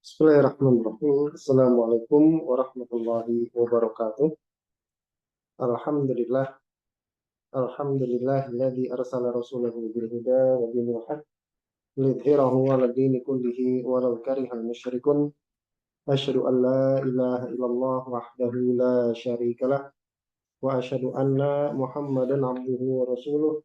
Bismillahirrahmanirrahim. Assalamualaikum warahmatullahi wabarakatuh. Alhamdulillah. Alhamdulillahilladzi arsala rasulahu bil huda wa dinil haq liyudhhirahu 'ala dini kullihi walau karihal musyrikun. Asyhadu an la ilaha illallah wahdahu la syarikalah wa asyhadu anna Muhammadan 'abduhu wa rasuluh.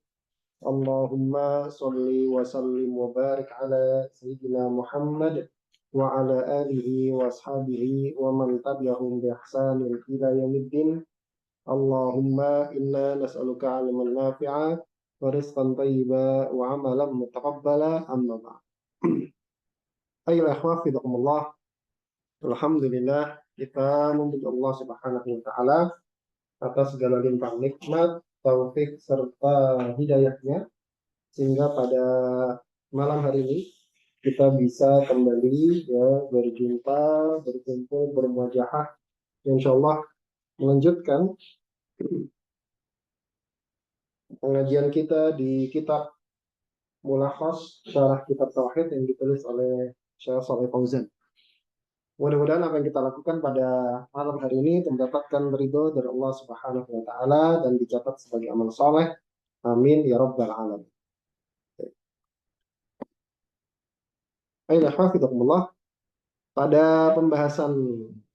Allahumma sholli wa sallim wa barik ala sayyidina Muhammad wa ala alihi wa ashabihi wa man tabi'ahum bi ihsanin ila yaumiddin. Allahumma inna nas'aluka 'ilman nafi'a wa rizqan thayyiba wa 'amalan mutaqabbala, amma ba'd. Ayolah ikhwah fidakumullah. Alhamdulillah, kita memuji Allah Subhanahu wa taala atas segala limpah nikmat, taufik serta hidayahnya, sehingga pada malam hari ini kita bisa kembali berjumpa, berkumpul, bermuajahah, insya Allah melanjutkan pengajian kita di kitab Mulakhas Syarah Kitab Tauhid yang ditulis oleh Syekh Shalih Fauzan. Mudah-mudahan apa yang kita lakukan pada malam hari ini mendapatkan ridho dari Allah Subhanahu wa taala dan dicatat sebagai amal soleh. Amin ya rabbal alamin. Alhamdulillah. Pada pembahasan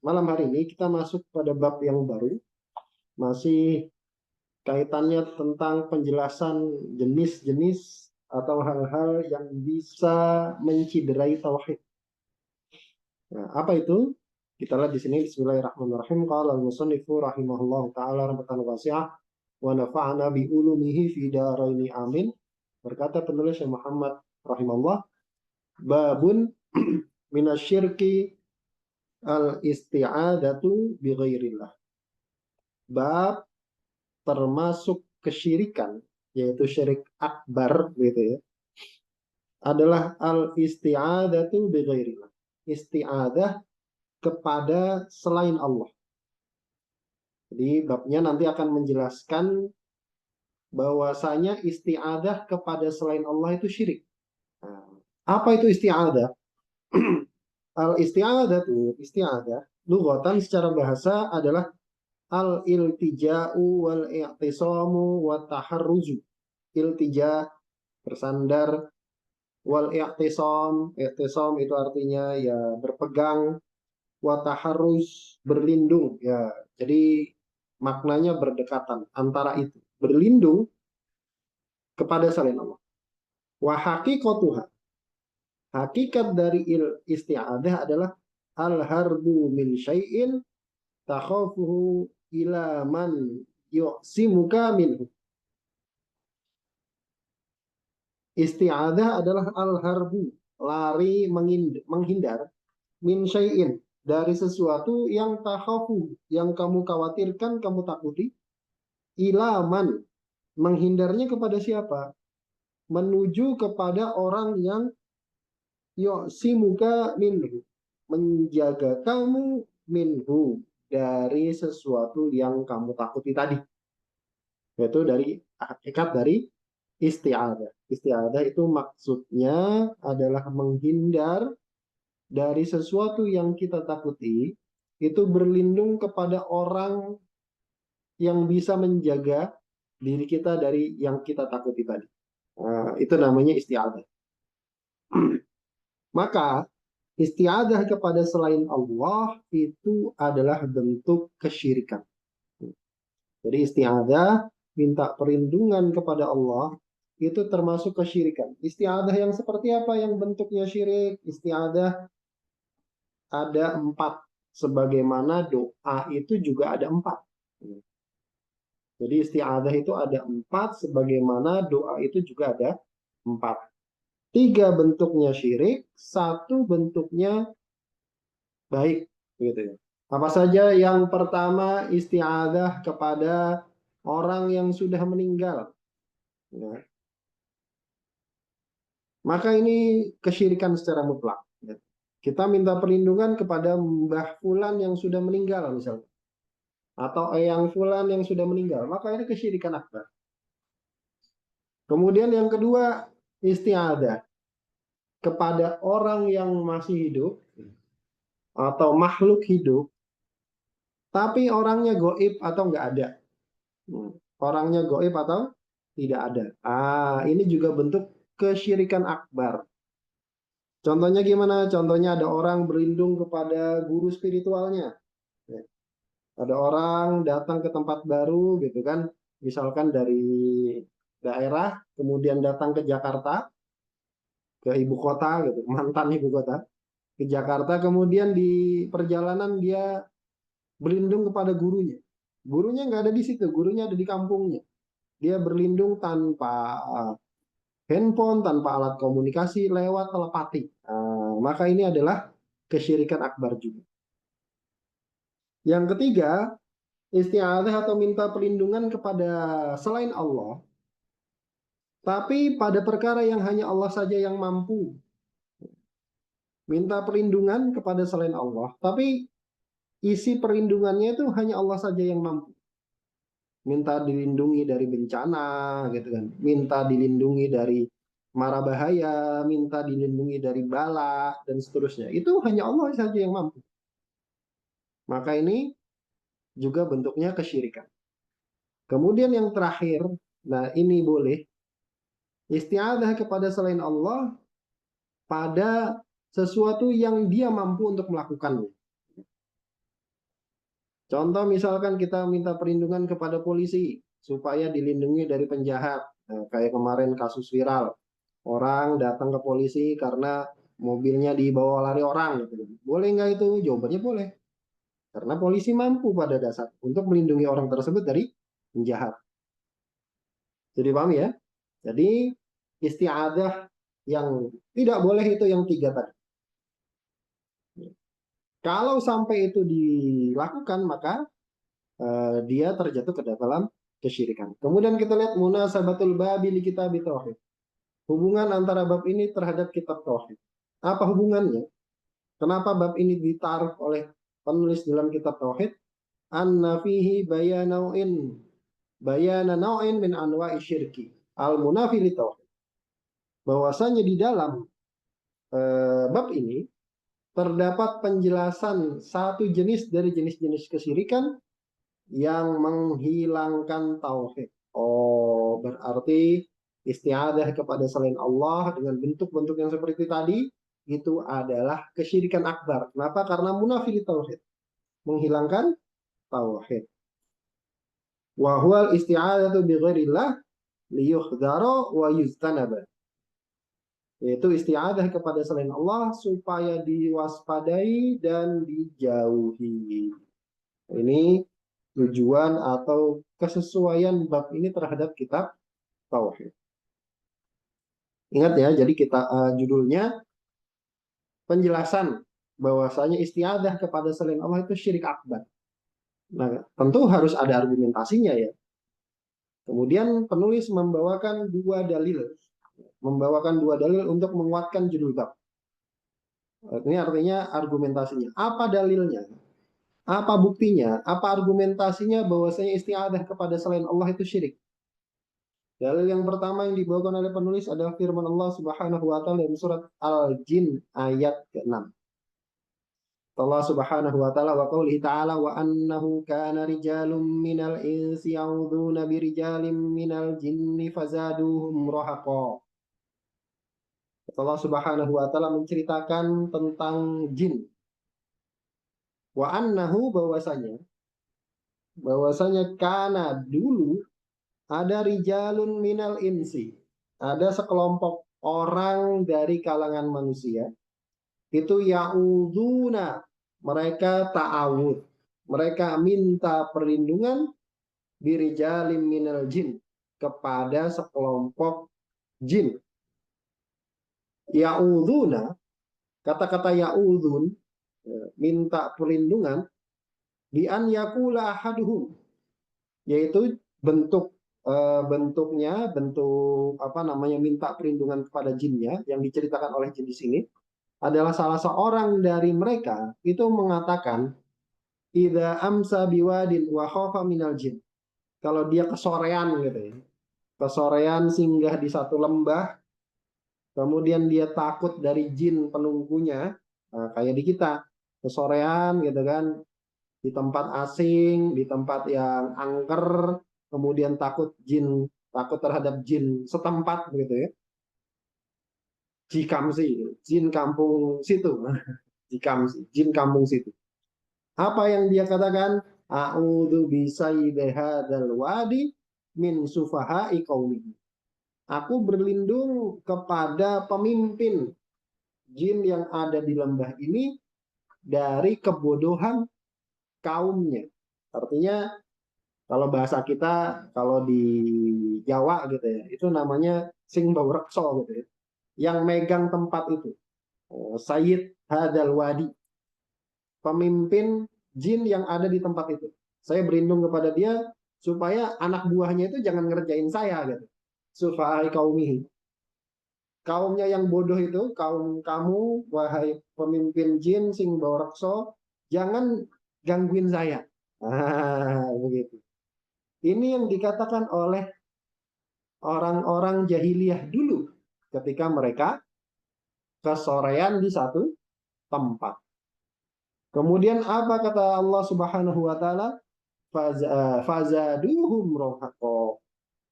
malam hari ini kita masuk pada bab yang baru, masih kaitannya tentang penjelasan jenis-jenis atau hal-hal yang bisa menciderai tauhid. Nah, apa itu? Kita lihat di sini. Bismillahirrahmanirrahim. Qala al-musannifu rahimahullahu taala rahmatan wasi'ah wa nafa'ana bi ulumihi fi daraini amin. Berkata penulis Syekh Muhammad rahimahullah, babun minasyirki al-isti'adatu bi ghairillah. Bab termasuk kesyirikan, yaitu syirik akbar gitu ya, adalah al-isti'adatu bi ghairillah. Isti'adah kepada selain Allah. Jadi babnya nanti akan menjelaskan bahwasanya isti'adah kepada selain Allah itu syirik. Nah, apa itu isti'adah? Al-isti'adatu, isti'adah lughatan secara bahasa adalah al-iltija'u wal-i'tisamu wa taharruzu. Iltija, bersandar, wal-i'tisam, i'tisam itu artinya ya berpegang, wa taharruz, berlindung ya. Jadi maknanya berdekatan antara itu, berlindung kepada selain Allah. Wa haqiqatuha, hakikat dari isti'adah adalah al-harbu min syai'in takhafuhu ila man yu'simuka minhu. Isti'adah adalah al-harbu, lari, menghindar, min syai'in, dari sesuatu yang takhafu, yang kamu khawatirkan, kamu takuti, ila man, menghindarnya kepada siapa? Menuju kepada orang yang yu'simuka minhu, menjaga kamu minhu, dari sesuatu yang kamu takuti tadi. Yaitu dari hakikat dari isti'adah. Isti'adah itu maksudnya adalah menghindar dari sesuatu yang kita takuti, itu berlindung kepada orang yang bisa menjaga diri kita dari yang kita takuti tadi. Nah, itu namanya isti'adah. Maka isti'adah kepada selain Allah itu adalah bentuk kesyirikan. Jadi isti'adah, minta perlindungan kepada Allah, itu termasuk kesyirikan. Isti'adah yang seperti apa yang bentuknya syirik? Isti'adah ada 4. Sebagaimana doa itu juga ada 4. Jadi isti'adah itu ada 4, sebagaimana doa itu juga ada 4. 3 bentuknya syirik, 1 bentuknya baik, gitu ya. Apa saja? Yang pertama, isti'adah kepada orang yang sudah meninggal. Ya. Maka ini kesyirikan secara mutlak. Ya. Kita minta perlindungan kepada Mbah Fulan yang sudah meninggal misalnya. Atau Eyang Fulan yang sudah meninggal. Maka ini kesyirikan akbar. Kemudian yang kedua, isti'adah kepada orang yang masih hidup, atau makhluk hidup, tapi orangnya goib atau nggak ada. Orangnya goib atau tidak ada. Ini juga bentuk kesyirikan akbar. Contohnya gimana? Contohnya ada orang berlindung kepada guru spiritualnya. Ya. Ada orang datang ke tempat baru gitu kan, misalkan dari daerah, kemudian datang ke Jakarta, ke ibu kota gitu, mantan ibu kota, ke Jakarta, kemudian di perjalanan dia berlindung kepada gurunya. Gurunya nggak ada di situ, gurunya ada di kampungnya. Dia berlindung tanpa handphone, tanpa alat komunikasi, lewat telepati. Maka ini adalah kesyirikan akbar juga. Yang ketiga, isti'adzah atau minta perlindungan kepada selain Allah, tapi pada perkara yang hanya Allah saja yang mampu. Minta perlindungan kepada selain Allah, tapi isi perlindungannya itu hanya Allah saja yang mampu. Minta dilindungi dari bencana, gitu kan. Minta dilindungi dari mara bahaya, minta dilindungi dari bala, dan seterusnya. Itu hanya Allah saja yang mampu. Maka ini juga bentuknya kesyirikan. Kemudian yang terakhir, nah ini boleh, isti'adah kepada selain Allah pada sesuatu yang dia mampu untuk melakukannya. Contoh misalkan kita minta perlindungan kepada polisi supaya dilindungi dari penjahat. Nah, kayak kemarin kasus viral, orang datang ke polisi karena mobilnya dibawa lari orang. Gitu. Boleh nggak itu? Jawabannya boleh. Karena polisi mampu pada dasar untuk melindungi orang tersebut dari penjahat. Jadi paham ya? Jadi isti'adah yang tidak boleh itu yang tiga tadi. Kalau sampai itu dilakukan, maka dia terjatuh ke dalam kesyirikan. Kemudian kita lihat munasabatul babi li kitab tauhid. Hubungan antara bab ini terhadap kitab tauhid. Apa hubungannya? Kenapa bab ini ditaruh oleh penulis dalam kitab tauhid? Anna fihi bayana nau'in min anwa'i syirki al munafi li tauhid. Bahwasanya di dalam bab ini terdapat penjelasan satu jenis dari jenis-jenis kesyirikan yang menghilangkan tauhid. Oh, berarti isti'adah kepada selain Allah dengan bentuk-bentuk yang seperti tadi itu adalah kesyirikan akbar. Kenapa? Karena munafil tauhid, menghilangkan tauhid. Wa huwal isti'adatu bi ghairillah liyuhdara wa yujtanaba. Yaitu isti'adah kepada selain Allah supaya diwaspadai dan dijauhi. Ini tujuan atau kesesuaian bab ini terhadap kitab tauhid. Ingat ya, jadi kita judulnya penjelasan bahwasanya istiadah kepada selain Allah itu syirik akbar. Nah, tentu harus ada argumentasinya ya. Kemudian penulis membawakan dua dalil untuk menguatkan judul bab. Ini artinya argumentasinya. Apa dalilnya? Apa buktinya? Apa argumentasinya bahwasanya istiadah kepada selain Allah itu syirik? Dalil yang pertama yang dibawakan oleh penulis adalah firman Allah Subhanahu wa taala dalam surat Al-Jin ayat ke-6. Allah Subhanahu wa taala wa qoulihi ta'ala wa annahu kana rijalun minal insi ya'udzuuna birijalin minal jinni fazaduhum rahaqa. Allah Subhanahu wa taala menceritakan tentang jin. Wa annahu bahwasanya kana dulu ada rijalun minal insi. Ada sekelompok orang dari kalangan manusia itu ya'uduna, mereka ta'awud, mereka minta perlindungan birijalim minal jin, kepada sekelompok jin. Ya'uduna, kata-kata ya'udun, minta perlindungan, bi an yakula ahaduhum, yaitu bentuknya bentuk minta perlindungan kepada jinnya yang diceritakan oleh jin di sini adalah salah seorang dari mereka itu mengatakan idza amsa biwadin wa khafa minal jin. Kalau dia kesorean gitu ya. Kesorean singgah di satu lembah, kemudian dia takut dari jin penunggunya, kayak di kita. kesorean gitu kan, di tempat asing, di tempat yang angker, kemudian takut terhadap jin setempat begitu ya. Jikamsi, jin kampung situ. Jikamsi, jin kampung situ. Apa yang dia katakan? A'udzu bisayyidi hadzal wadi min sufaha'i qaumihi. Aku berlindung kepada pemimpin jin yang ada di lembah ini dari kebodohan kaumnya. Artinya kalau bahasa kita, kalau di Jawa gitu ya, itu namanya sing bau rekso gitu ya. Yang megang tempat itu. Sayyid Hadal Wadi. Pemimpin jin yang ada di tempat itu. Saya berlindung kepada dia supaya anak buahnya itu jangan ngerjain saya gitu. Sufahai kaumihi. Kaumnya yang bodoh itu, kaum kamu, wahai pemimpin jin sing bau rekso, jangan gangguin saya. Begitu. Ini yang dikatakan oleh orang-orang jahiliyah dulu ketika mereka kesorean di satu tempat. Kemudian apa kata Allah Subhanahu wa taala? Fazaduhum rohaqo.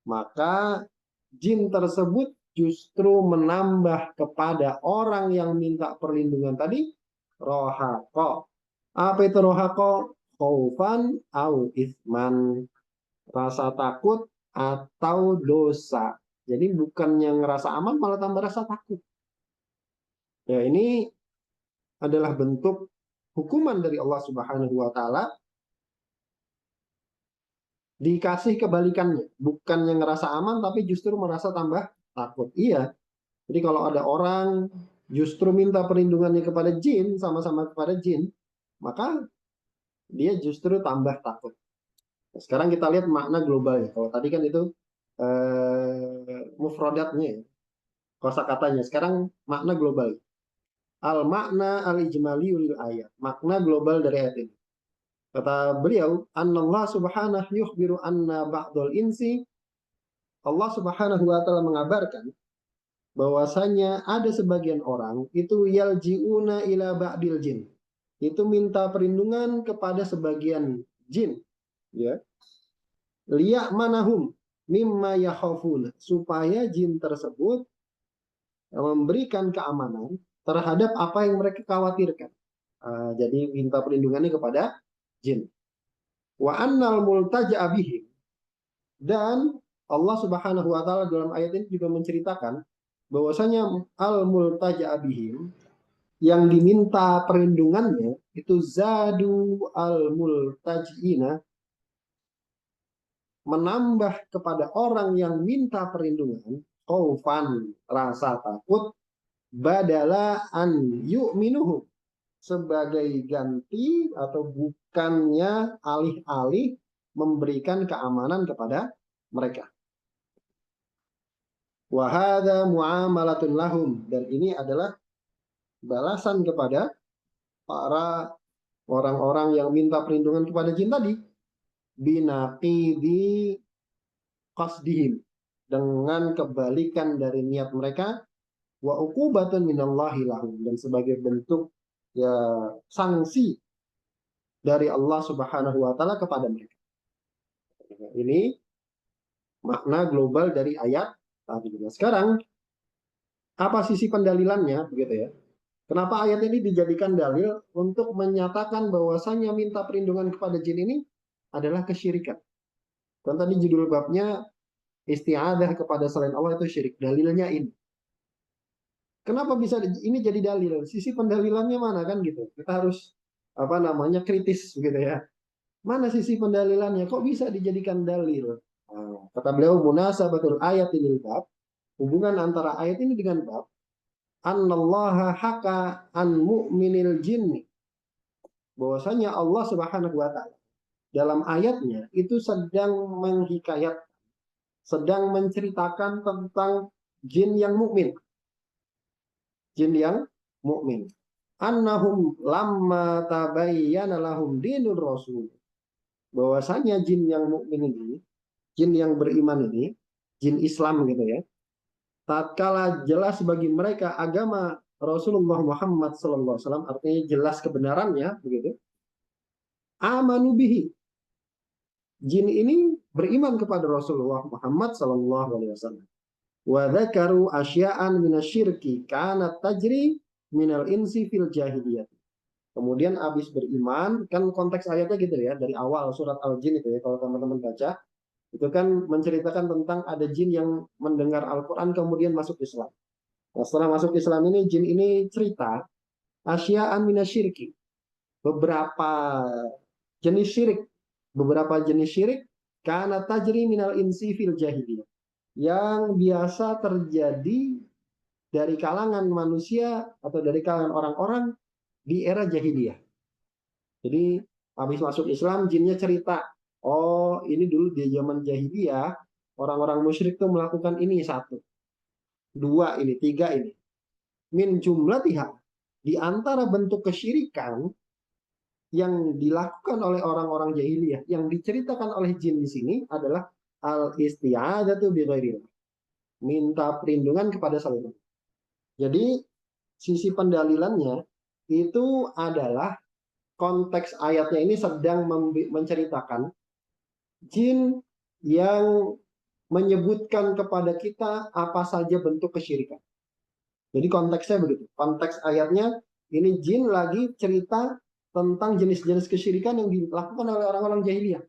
Maka jin tersebut justru menambah kepada orang yang minta perlindungan tadi rohaqo. Apa itu rohaqo? Khaufan au isman. Rasa takut atau dosa. Jadi bukannya ngerasa aman malah tambah rasa takut. Ya ini adalah bentuk hukuman dari Allah Subhanahu wa taala, dikasih kebalikannya, bukan yang ngerasa aman tapi justru merasa tambah takut. Iya. Jadi kalau ada orang justru minta perlindungannya kepada jin, sama-sama kepada jin, maka dia justru tambah takut. Nah, sekarang kita lihat makna globalnya. Kalau tadi kan itu mufradatnya, kosakatanya. Sekarang makna global. Al makna al ijmaliul ayat. Makna global dari ayat ini. Kata beliau, Allah subhanahu yukhbiru anna ba'dul insi, Allah subhanahu wa ta'ala mengabarkan bahwasanya ada sebagian orang itu yalji'una ila ba'dil jin. Itu minta perlindungan kepada sebagian jin. Ya. Liya manahum mimma yakhafuna. Supaya jin tersebut memberikan keamanan terhadap apa yang mereka khawatirkan. Jadi minta perlindungannya kepada jin. Wa annal multaja'a bihim. Dan Allah Subhanahu wa taala dalam ayat ini juga menceritakan bahwasanya al multaja'a bihim, yang diminta perlindungannya itu zadu al multajina, menambah kepada orang yang minta perlindungan khaufan, rasa takut, badala an yu'minuhum, sebagai ganti atau bukannya alih-alih memberikan keamanan kepada mereka. Wahada muamalatun lahum, dan ini adalah balasan kepada para orang-orang yang minta perlindungan kepada jin tadi, binaqidi qasdihim, dengan kebalikan dari niat mereka, wa uqubatun minallahi lahum, dan sebagai bentuk ya sanksi dari Allah Subhanahu wa taala kepada mereka. Ini makna global dari ayat tadi. Nah, sekarang apa sisi pendalilannya begitu ya? Kenapa ayat ini dijadikan dalil untuk menyatakan bahwasanya minta perlindungan kepada jin ini adalah kesyirikan. Dan tadi judul babnya isti'adah kepada selain Allah itu syirik. Dalilnya ini. Kenapa bisa ini jadi dalil? Sisi pendalilannya mana kan gitu? Kita harus apa namanya kritis begitu ya. Mana sisi pendalilannya? Kok bisa dijadikan dalil? Nah, kata beliau munasabatul ayat ini bab, hubungan antara ayat ini dengan bab, annallaha haka an mu'minil jinni, bahwasanya Allah Subhanahu wa taala dalam ayatnya itu sedang menghikayat, sedang menceritakan tentang jin yang mukmin. Jin yang mukmin. Annahum lamma tabayyana lahum dinur rasul. Bahwasanya jin yang mukmin ini, jin yang beriman ini, jin Islam gitu ya. Tatkala jelas bagi mereka agama Rasulullah Muhammad sallallahu alaihi wasallam, artinya jelas kebenarannya begitu. Amanu bihi. Jin ini beriman kepada Rasulullah Muhammad sallallahu alaihi wasallam. Wa dzakaru asya'an minasyirki kanat tajri minal insi fil jahiliyah. Kemudian habis beriman, kan konteks ayatnya gitu ya, dari awal surat Al-Jin itu ya, kalau teman-teman baca, itu kan menceritakan tentang ada jin yang mendengar Al-Quran kemudian masuk Islam. Nah, setelah masuk Islam ini, jin ini cerita, asya'an minasyirki, beberapa jenis syirik, karena tajri minal insi fil jahiliyah, yang biasa terjadi dari kalangan manusia atau dari kalangan orang-orang di era jahiliyah. Jadi habis masuk Islam, jinnya cerita, oh ini dulu di zaman jahiliyah, orang-orang musyrik tuh melakukan ini satu, dua ini, tiga ini. Min jumlah tiha, di antara bentuk kesyirikan yang dilakukan oleh orang-orang jahiliyah, yang diceritakan oleh jin di sini adalah al-isti'adzatu bi ghairillah, minta perlindungan kepada selain Allah. Jadi sisi pendalilannya itu adalah konteks ayatnya ini sedang menceritakan jin yang menyebutkan kepada kita apa saja bentuk kesyirikan. Jadi konteksnya begitu. Konteks ayatnya ini jin lagi cerita tentang jenis-jenis kesyirikan yang dilakukan oleh orang-orang jahiliyah.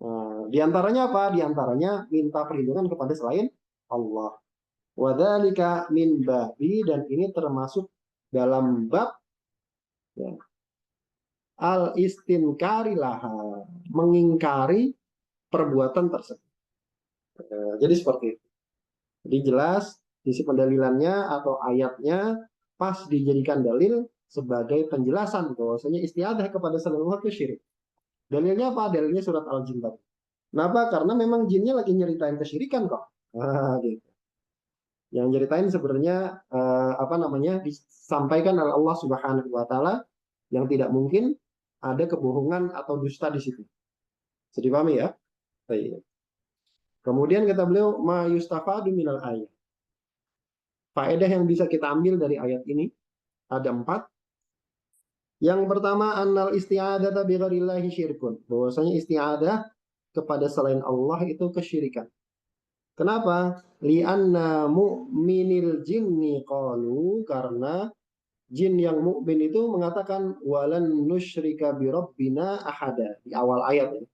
Nah, di antaranya apa? Di antaranya minta perlindungan kepada selain Allah. Wadzalika min babi, dan ini termasuk dalam bab ya, al-istinkari laha, mengingkari perbuatan tersebut. Jadi seperti itu. Jadi jelas sisi pendalilannya atau ayatnya pas dijadikan dalil sebagai penjelasan bahwasanya istiadah kepada selain Allah itu syirik. Dalilnya apa? Dalilnya surat Al-Jin tadi. Kenapa? Karena memang jinnya lagi nyeritain kesyirikan kok. Gitu. Yang nyeritain sebenarnya apa namanya disampaikan oleh Allah Subhanahu wa taala yang tidak mungkin ada kebohongan atau dusta di situ. Bisa dipahami ya? Baik. Kemudian kata beliau, ma yustafadu minal ayat. Faedah yang bisa kita ambil dari ayat ini ada 4. Yang pertama, annal isti'adzata bi ghairillahi syirkun. Bahwasanya isti'adah kepada selain Allah itu kesyirikan. Kenapa? Li'anna mu'minil jinni qalu, karena jin yang mukmin itu mengatakan walan nusyrika bi rabbina ahada. Di awal ayat ya.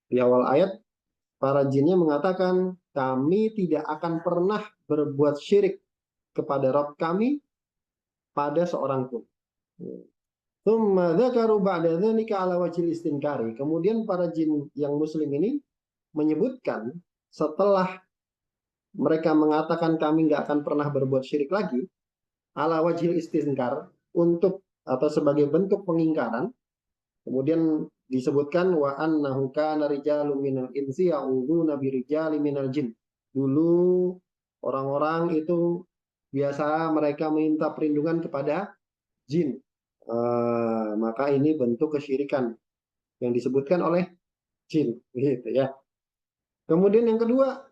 Di awal ayat para jinnya mengatakan kami tidak akan pernah berbuat syirik kepada Rabb kami pada seorang pun. Kemudian para jin yang muslim ini menyebutkan setelah mereka mengatakan kami nggak akan pernah berbuat syirik lagi, ala wajil istinkar, untuk atau sebagai bentuk pengingkaran, kemudian disebutkan wa annahu kana rijalun minal insi ya'udzuuna birijali minal jin. Dulu orang-orang itu biasa mereka minta perlindungan kepada jin. Maka ini bentuk kesyirikan yang disebutkan oleh jin, gitu ya. Kemudian yang kedua,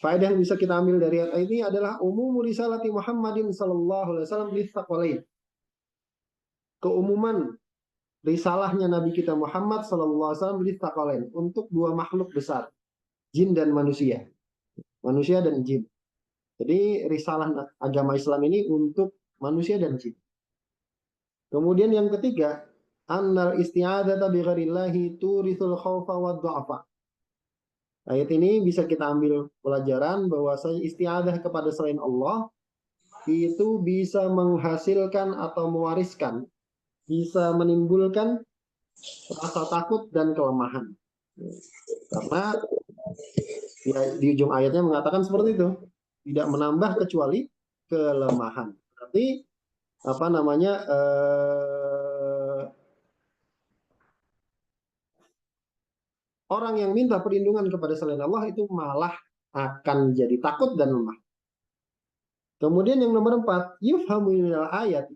faedah yang bisa kita ambil dari ayat ini adalah umum risalati Muhammadin sallallahu alaihi wasallam litsaqalain. Keumuman risalahnya Nabi kita Muhammad sallallahu alaihi wasallam litsaqalain, untuk dua makhluk besar, jin dan manusia. Manusia dan jin. Jadi risalah agama Islam ini untuk manusia dan jin. Kemudian yang ketiga, annal isti'adzata bi ghairillahi turithul khaufa wad dha'fa. Ayat ini bisa kita ambil pelajaran bahwa isti'adah kepada selain Allah itu bisa menghasilkan atau mewariskan, bisa menimbulkan rasa takut dan kelemahan. Karena ya, di ujung ayatnya mengatakan seperti itu, tidak menambah kecuali kelemahan. Berarti apa namanya orang yang minta perlindungan kepada selain Allah itu malah akan jadi takut dan lemah. Kemudian yang nomor 4, yufhamu minal ayat,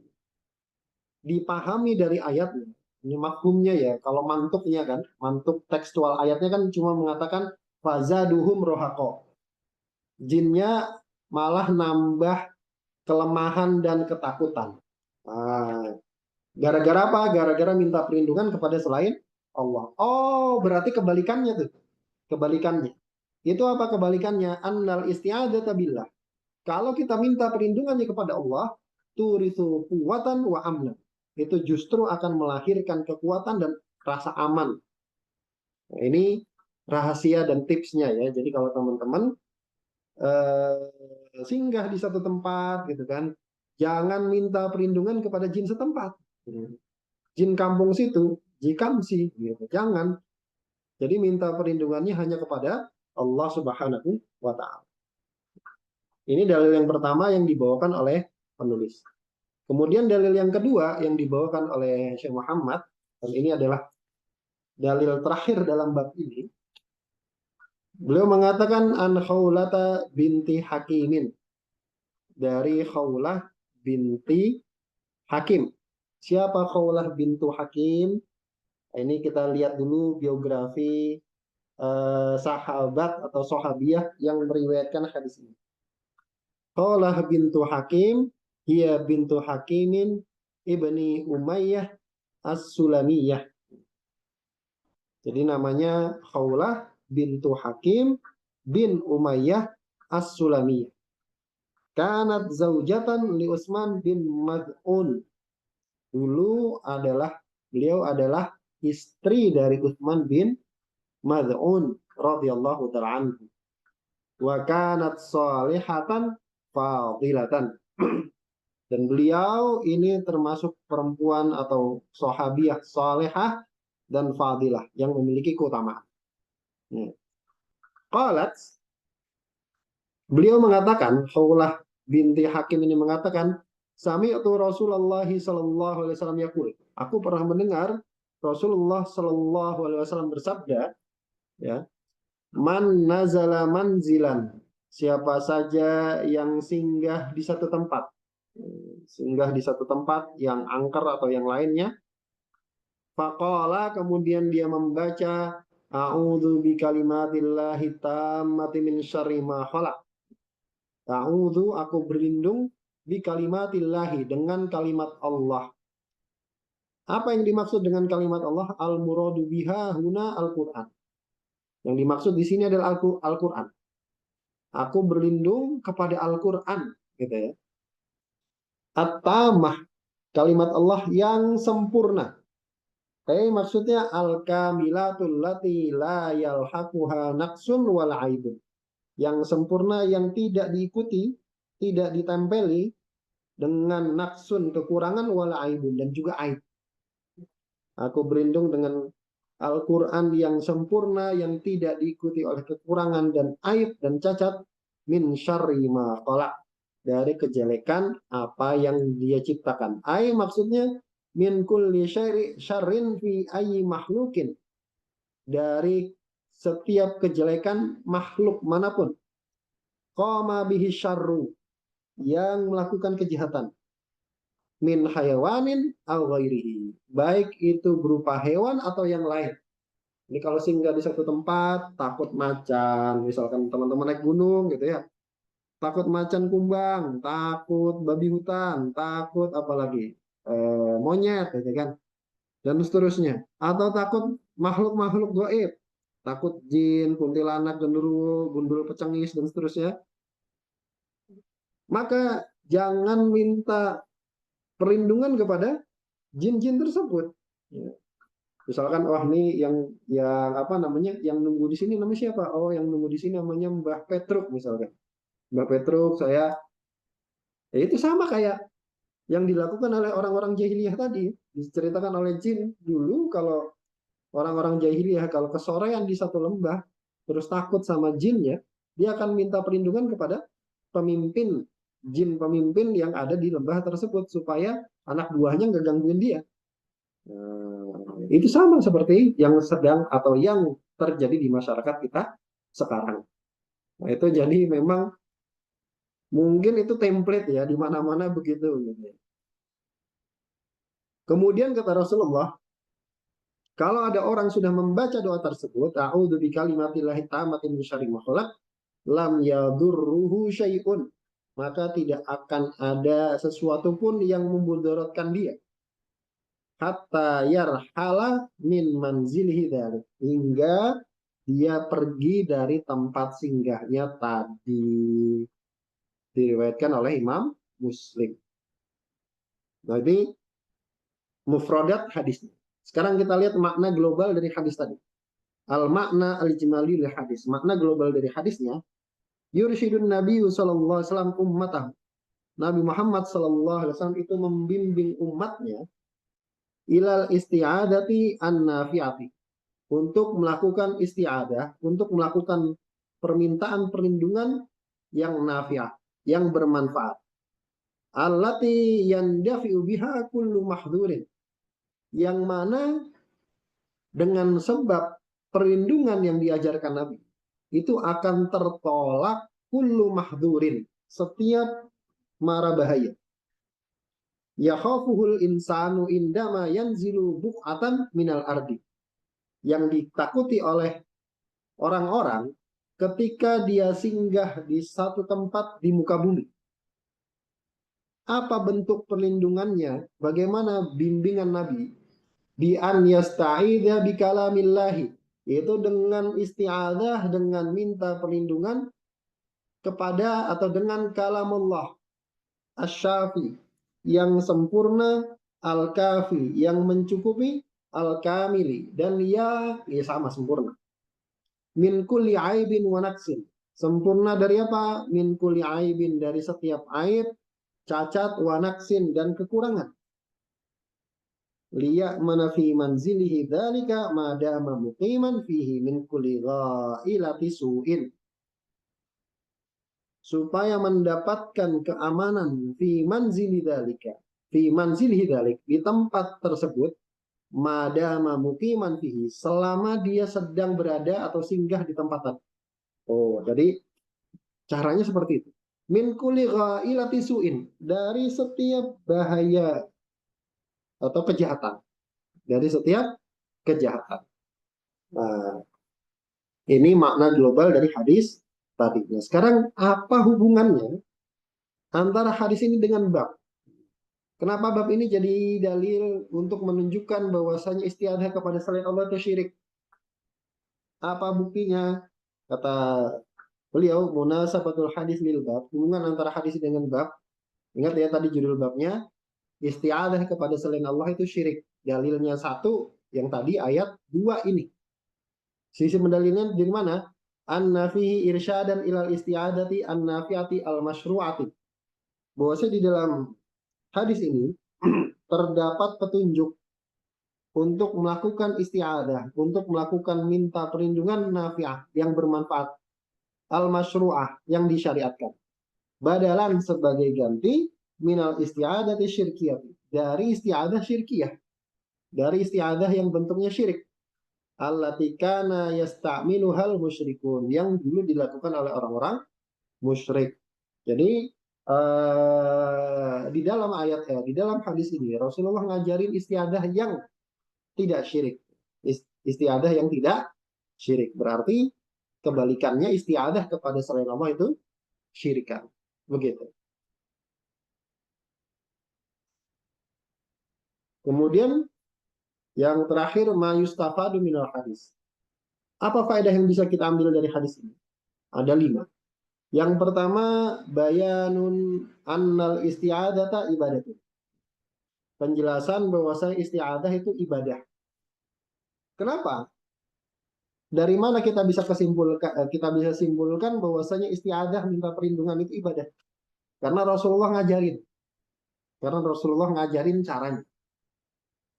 dipahami dari ayatnya. Ini makhumnya ya, kalau mantuknya kan, mantuk tekstual ayatnya kan cuma mengatakan fazaduhum rohako. Jinnya malah nambah kelemahan dan ketakutan. Nah, gara-gara apa? Gara-gara minta perlindungan kepada selain Allah. Oh, berarti kebalikannya tuh. Kebalikannya. Itu apa kebalikannya? Annal isti'adzata billah. Kalau kita minta perlindungannya kepada Allah, turithu kuwatan wa amna. Itu justru akan melahirkan kekuatan dan rasa aman. Nah, ini rahasia dan tipsnya ya. Jadi kalau teman-teman singgah di satu tempat gitu kan, jangan minta perlindungan kepada jin setempat. Jin kampung situ, jikamsi, gitu. Jangan. Jadi minta perlindungannya hanya kepada Allah Subhanahu wa Ta'ala. Ini dalil yang pertama yang dibawakan oleh penulis. Kemudian dalil yang kedua yang dibawakan oleh Syekh Muhammad, dan ini adalah dalil terakhir dalam bab ini. Beliau mengatakan an Khawlata binti Hakimin, dari Khawlah binti Hakim. Siapa Khawlah bintu Hakim? Ini kita lihat dulu biografi sahabat atau sahabiah yang meriwayatkan hadis ini. Khawlah bintu Hakim, hiya bintu Hakimin ibni Umayyah As-Sulamiyah. Jadi namanya Khawlah bintu Hakim bin Umayyah As-Sulamiyah. Kanat zaujatan li Utsman bin Mad'un. Dulu beliau adalah istri dari Utsman bin Mad'un radhiyallahu ta'ala anhu. Wa kanat salihatan fadilatan. Dan beliau ini termasuk perempuan atau sahabiah salihah dan fadilah yang memiliki keutamaan. Qalat, beliau mengatakan, Khawlah binti Hakim ini mengatakan, sami'tu Rasulullah sallallahu alaihi wasallam yaqul. Aku pernah mendengar Rasulullah sallallahu alaihi wasallam bersabda, ya, man nazala manzilan, siapa saja yang singgah di satu tempat, yang angker atau yang lainnya, faqala, kemudian dia membaca a'udzu bikalimatillahi tammati min syarri ma khalaq. A'udzu, aku berlindung bikalimatillahi, dengan kalimat Allah. Apa yang dimaksud dengan kalimat Allah? Al-muradu biha huna Al-Qur'an. Yang dimaksud di sini adalah Al-Qur'an. Aku berlindung kepada Al-Qur'an, gitu ya. At-tamah, kalimat Allah yang sempurna. Maksudnya al-kamilatul lati la yalhaquha naqsun wal aibun. Yang sempurna, yang tidak diikuti, tidak ditempeli dengan naksun, kekurangan, wala aibun, dan juga aib. Aku berlindung dengan Al-Quran yang sempurna, yang tidak diikuti oleh kekurangan dan aib dan cacat, min syarri ma khalaq, dari kejelekan apa yang dia ciptakan. Ai maksudnya min kulli syarrin fi ayyi makhlukin, dari setiap kejelekan makhluk manapun. Qama bihi syarru, yang melakukan kejahatan. Min hayawanin aw ghairihi, baik itu berupa hewan atau yang lain. Ini kalau singgah di satu tempat, takut macan, misalkan teman-teman naik gunung gitu ya, takut macan kumbang, takut babi hutan, takut apalagi monyet gitu kan, dan seterusnya. Atau takut makhluk-makhluk gaib, takut jin, kuntilanak, genderuwo, gundul pecengis, dan seterusnya. Maka jangan minta perlindungan kepada jin-jin tersebut. Ya. Misalkan, wah ini yang apa namanya, yang nunggu di sini namanya siapa? Oh, yang nunggu di sini namanya Mbah Petruk misalkan. Mbah Petruk, ya itu sama kayak yang dilakukan oleh orang-orang jahiliyah tadi, diceritakan oleh jin. Dulu kalau orang-orang jahiliyah kalau kesorean di satu lembah, terus takut sama jinnya, dia akan minta perlindungan kepada pemimpin, jin pemimpin yang ada di lembah tersebut, supaya anak buahnya nggak gangguin dia. Itu sama seperti yang sedang atau yang terjadi di masyarakat kita sekarang. Nah, itu jadi memang mungkin itu template ya, di mana-mana begitu. Kemudian kata Rasulullah, kalau ada orang sudah membaca doa tersebut, a'udzu bikalimatillahi tammati min syarri ma khalaq, lam yadurruhu syai'un, maka tidak akan ada sesuatu pun yang memudaratkan dia. Hatta yarhala min manzilihi dzalik, hingga dia pergi dari tempat singgahnya tadi. Diriwayatkan oleh Imam Muslim. Nah, ini mufradat hadisnya. Sekarang kita lihat makna global dari hadis tadi. Al-makna al-ijmali lil hadis. Makna global dari hadisnya, yursyidun Nabi sallallahu alaihi wasallam ummatahu. Nabi Muhammad sallallahu alaihi wasallam itu membimbing umatnya ilal isti'adati an-nafi'ati, untuk melakukan isti'adah, untuk melakukan permintaan perlindungan yang nafi'ah, yang bermanfaat. Allati yandafi'u biha kullu mahdhurin, yang mana dengan sebab perlindungan yang diajarkan Nabi itu akan tertolak kullu mahdhurin, setiap mara bahaya. Yakhafuhul insanu indama yanzilu bu'atan minal ardi, yang ditakuti oleh orang-orang ketika dia singgah di satu tempat di muka bumi. Apa bentuk perlindungannya? Bagaimana bimbingan Nabi? Bi an yasta'idha bi kalamillahi, yaitu dengan isti'adah, dengan minta perlindungan kepada atau dengan kalamullah asy-syafi, yang sempurna, al-kafi, yang mencukupi, al-kamili, dan ya sama sempurna. Min kulli aibin wa naqsin, sempurna dari apa? Min kulli aibin, dari setiap aib, cacat, wa naqsin, dan kekurangan. Liya mana fi manzilihi dzalika ma dama muqiman fihi min kulli ghailati su'in, supaya mendapatkan keamanan fi manzili dzalika, fi manzilihi dzalik, di tempat tersebut, madama muqiman fihi, selama dia sedang berada atau singgah di tempat tadi. Oh, jadi caranya seperti itu. Min kulli ghailati su'in, dari setiap bahaya atau kejahatan. Dari setiap kejahatan. Nah, ini makna global dari hadis tadinya. Sekarang apa hubungannya antara hadis ini dengan bab? Kenapa bab ini jadi dalil untuk menunjukkan bahwasanya istiadah kepada selain Allah itu syirik? Apa buktinya? Kata beliau, munasabatul hadis lil bab, hubungan antara hadis dengan bab. Ingat ya tadi judul babnya, istiadah kepada selain Allah itu syirik. Dalilnya satu, yang tadi ayat 2 ini. Sisi mendalilnya dari mana? An-nafihi irsyadan ilal isti'adati an-nafiati al-masyru'ati. Bahwasanya di dalam hadis ini terdapat petunjuk untuk melakukan isti'adah, untuk melakukan minta perlindungan nafi'ah yang bermanfaat, al-masyru'ah yang disyariatkan. Badalan sebagai ganti minal isti'adati syirkiyah, dari isti'adah syirkiyah, dari isti'adah yang bentuknya syirik. Allati kana yasta'miluhal musyrikun, yang dulu dilakukan oleh orang-orang musyrik. Jadi di dalam ayat di dalam hadis ini Rasulullah ngajarin istiadah yang tidak syirik. Istiadah yang tidak syirik berarti kebalikannya, istiadah kepada selain Allah itu syirikan. Begitu. Kemudian yang terakhir, ma yustafadu minal hadis. Apa faedah yang bisa kita ambil dari hadis ini? Ada 5. Yang pertama, bayanun annal isti'adata ibadatun. Penjelasan bahwasanya isti'adah itu ibadah. Kenapa? Dari mana kita bisa simpulkan bahwasanya isti'adah minta perlindungan itu ibadah? Karena Rasulullah ngajarin. Karena Rasulullah ngajarin caranya.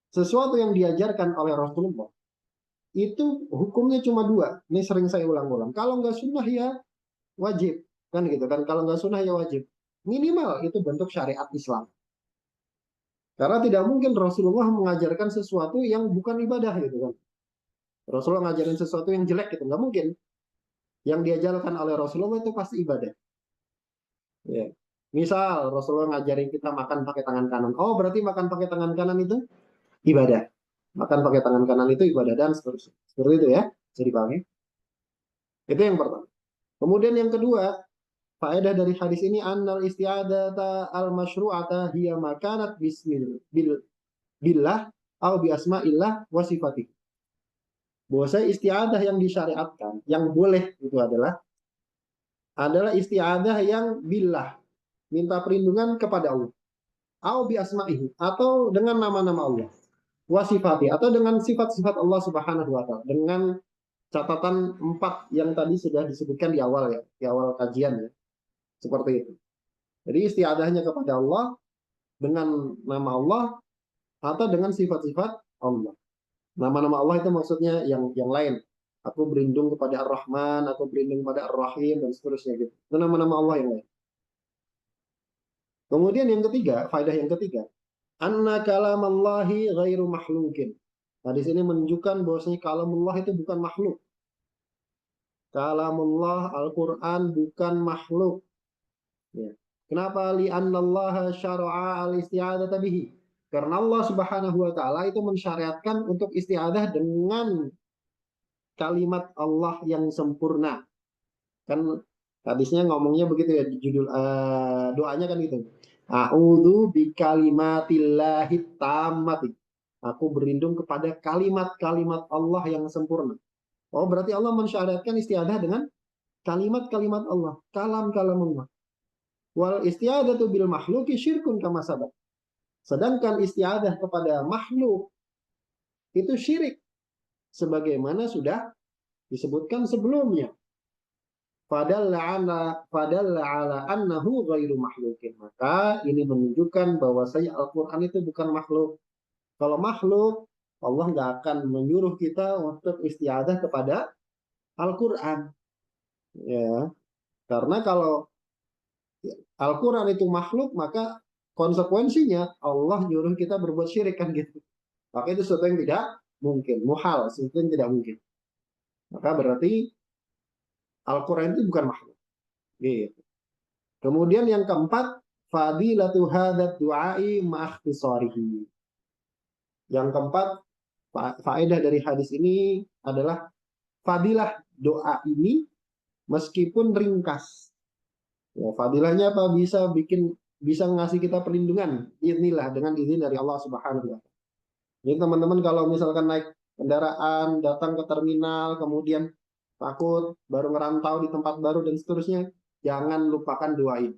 Sesuatu yang diajarkan oleh Rasulullah itu hukumnya cuma 2. Ini sering saya ulang-ulang. Kalau nggak sunnah ya wajib, kan gitu kan? Kalau nggak sunnah ya wajib. Minimal itu bentuk syariat Islam. Karena tidak mungkin Rasulullah mengajarkan sesuatu yang bukan ibadah gitu kan. Rasulullah ngajarin sesuatu yang jelek gitu, nggak mungkin. Yang diajarkan oleh Rasulullah itu pasti ibadah. Ya. Misal Rasulullah ngajarin kita makan pakai tangan kanan. Oh, berarti makan pakai tangan kanan itu ibadah. Makan pakai tangan kanan itu ibadah dan seterusnya. Seperti itu ya. Jadi dipahami. Itu yang pertama. Kemudian yang kedua, faedah dari hadis ini annal isti'adata al-masyru'ata hiya makanat billah au bi asma'illah wa sifatih. Bahwasanya isti'adah yang disyariatkan, yang boleh itu adalah isti'adah yang billah, minta perlindungan kepada Allah. Au bi asma'ihi, atau dengan nama-nama Allah. Wa sifati, atau dengan sifat-sifat Allah Subhanahu wa taala. Dengan catatan 4 yang tadi sudah disebutkan di awal ya, di awal kajian ya. Seperti itu. Jadi isti'adahnya kepada Allah dengan nama Allah atau dengan sifat-sifat Allah. Nama-nama Allah itu maksudnya yang lain. Aku berlindung kepada Ar-Rahman, aku berlindung kepada Ar-Rahim, dan seterusnya gitu. Itu nama-nama Allah yang lain. Kemudian yang ketiga, faedah yang ketiga, anna kalamallahi ghairu makhlukin. Nah, di sini menunjukkan bahwasanya kalamullah itu bukan makhluk. Kalamullah Al-Quran bukan makhluk. Ya. Kenapa? Li'annallaha syara'a al-isti'adata bihi. Karena Allah Subhanahu wa taala itu mensyariatkan untuk isti'adah dengan kalimat Allah yang sempurna. Kan hadisnya ngomongnya begitu ya, di judul doanya kan gitu. A'udzu bikalimatillahi tammati. Aku berlindung kepada kalimat-kalimat Allah yang sempurna. Oh, berarti Allah mensyariatkan isti'adah dengan kalimat-kalimat Allah, kalam-kalam Allah. Wal isti'adatu bil makhluki syirkun kama sabab. Sedangkan isti'adah kepada makhluk itu syirik sebagaimana sudah disebutkan sebelumnya. Fadalla ala annahu ghairu makhlukin. Maka ini menunjukkan bahwasanya Al-Qur'an itu bukan makhluk. Kalau makhluk, Allah nggak akan menyuruh kita untuk isti'adah kepada Al-Qur'an. Ya, karena kalau Al-Quran itu makhluk, maka konsekuensinya Allah nyuruh kita berbuat syirik kan gitu. Maka itu sesuatu yang tidak mungkin, muhal, sesuatu yang tidak mungkin. Maka berarti Al-Quran itu bukan makhluk. Gitu. Kemudian yang keempat, fadilatu hadat du'ai ma'akhtisarihi. Yang keempat, faedah dari hadis ini adalah fadilah doa ini meskipun ringkas. Ya, fadilahnya apa? Bisa ngasih kita perlindungan. Inilah dengan izin dari Allah Subhanahu wa taala. Jadi teman-teman kalau misalkan naik kendaraan, datang ke terminal, kemudian takut, baru ngerantau di tempat baru dan seterusnya, jangan lupakan doa ini.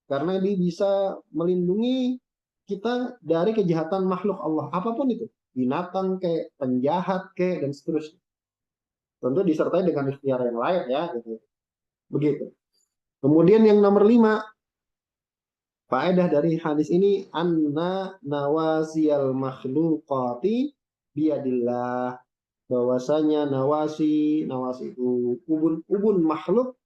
Karena ini bisa melindungi kita dari kejahatan makhluk Allah, apapun itu. Binatang kayak, penjahat kayak, dan seterusnya. Tentu disertai dengan ikhtiar yang lain ya, gitu. Begitu. Kemudian yang nomor 5, faedah dari hadis ini anna nawasiyal makhluqati biadillah, bahwasanya nawasi itu ubun makhluk,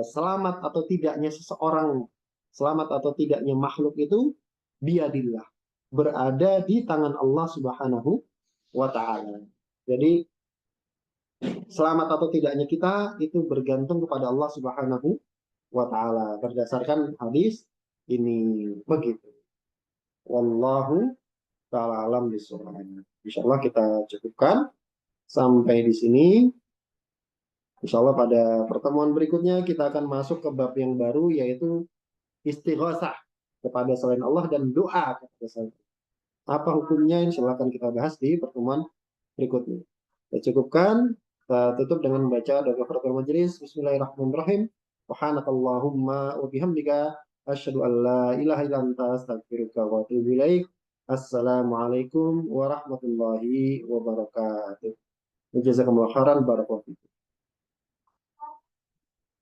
selamat atau tidaknya seseorang, selamat atau tidaknya makhluk itu biadillah, berada di tangan Allah Subhanahu wa taala. Jadi selamat atau tidaknya kita itu bergantung kepada Allah Subhanahu wa ta'ala berdasarkan hadis ini. Begitu. Wallahu ta'ala alam bishawab. Insyaallah kita cukupkan sampai di sini. Insyaallah pada pertemuan berikutnya kita akan masuk ke bab yang baru, yaitu istighosah kepada selain Allah dan doa kepada selain Allah. Apa hukumnya? Insyaallah akan kita bahas di pertemuan berikutnya. Kita cukupkan. Kita tutup dengan membaca doa kafaratul majelis. Bismillahirrahmanirrahim. Subhanakallahumma wa bihamdika asyhadu an la ilaha illa anta astaghfiruka wa atubu ilaik. Assalamualaikum warahmatullahi wabarakatuh. Jazakumullah khairan, barakallahu fikum.